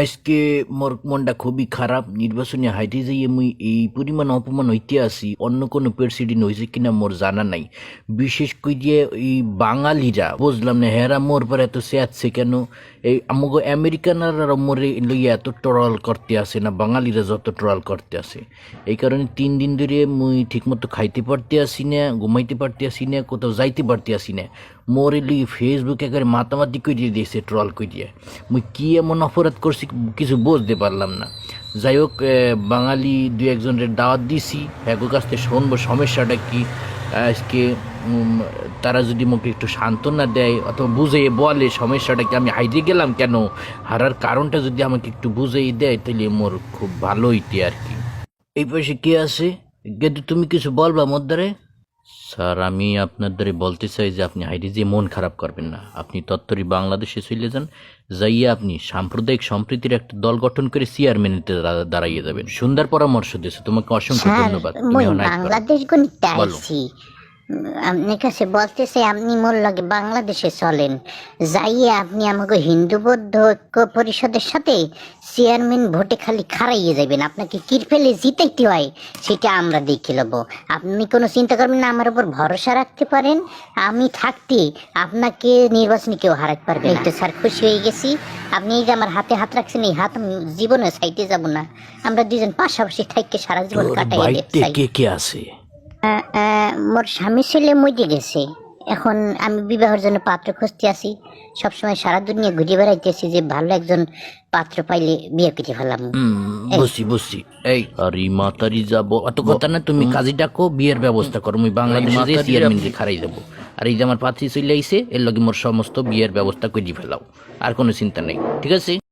আজকে মোর মনটা খুবই খারাপ। নির্বাচনী হাইতে যাইয়ে মুই এই পরিমাণ অপমান হইতে আসি, অন্য কোনো প্রেসিডেন্ট হয়েছে কিনা মোর জানা নাই। বিশেষ করে এই বাঙালিরা বুঝলাম না হেরা মোর পর এত চেয়াচ্ছে কেন। এই আমাকে আমেরিকানরা মোরে লইয়া এত ট্রল করতে আসে না, বাঙালিরা যত ট্রল করতে আসে। এই কারণে 3 দিন ধরে মুই ঠিকমতো খাইতে পারতে আসি না, ঘুমাইতে পারতে আসি না, কোথাও যাইতে পারতে আসি না। মোরে লিগে ফেসবুকে একেবারে মাতামাতি করিয়ে দিয়েছে ট্রল করিয়ে। মুই কি এমন অপরাধ করছি কিছু বুঝতে পারলাম না। যাই হোক, বাঙালি 2-1জনের দাওয়াত দিছি, এগো কাছ থেকে শুনবো সমস্যাটা কি। আজকে তারা যদি আমাকে একটু সান্ত্বনা দেয় অথবা বুঝিয়ে বলে সমস্যাটা কি, আমি হাইতে গেলাম কেন, হারার কারণটা যদি আমাকে একটু বুঝিয়ে দেয় তাহলে মোর খুব ভালো হইতে আর কি। এই পাশে কে আছে? কিন্তু তুমি কিছু বলবা মোদ্দারে? স্যার, আমি আপনার দ্বারা বলতে চাই যে আপনি হাইরে যে মন খারাপ করবেন না। আপনি তত্ত্বরি বাংলাদেশে চলে যান, যাইয়া আপনি সাম্প্রদায়িক সম্প্রীতির একটা দল গঠন করে চেয়ারম্যানিতে দাঁড়াইয়ে যাবেন। সুন্দর পরামর্শ দিয়েছে, তোমাকে অসংখ্য স্যার, ধন্যবাদ। মুই তুমি এখন আইতে পারো। বাংলাদেশ গণিতে বলো। আইছি। আপনার কাছে বলতেছে আপনি মোর লগে বাংলাদেশে চলেন, যাইয়ে আপনি আমাকে হিন্দু বৌদ্ধ ঐক্য পরিষদের সাথে চেয়ারম্যান ভোটে খালি খারাইয়ে যাবেন। আপনাকে কিরফেলে জিতাইতে হয় সেটা আমরা দেখে লব। আপনি কোনো চিন্তা করবেন না, আমার উপর ভরসা রাখতে পারেন। আমি থাকতে আপনাকে নির্বাচনে কেউ হারাতে পারবে না। এই তো স্যার, খুশি হয়ে গেছি। আপনি এই যে আমার হাতে হাত রাখছেন, এই হাত আমি জীবনে সাইতে যাব না। আমরা দুজন পাশাপাশি থাকতে সারা জীবন তোর কাটাইয়ে বাড়িতে দিতে চাই। কে কে আছে? মোর স্বামী ছেলে মরে গেছে। এখন আমি বিবাহের জন্য পাত্র খুঁজতে আছি। সবসময় সারা দুনিয়া ঘুরে বেড়াইতেছি যে ভালো একজন পাত্র পাইলে বিয়ে করে ফেলাম। বুঝছি। এই আরে মাতারি যাব অত কথা না, তুমি কাজী ডাকো, বিয়ের ব্যবস্থা করো। আমি বাংলাদেশে যে চেয়ারম্যান খারাই যাবো। আর এই যে আমার পাত্রী চলে আইছে, এর লগে মোর সমস্ত বিয়ের ব্যবস্থা করে ফেলাও, আর কোনো চিন্তা নেই, ঠিক আছে?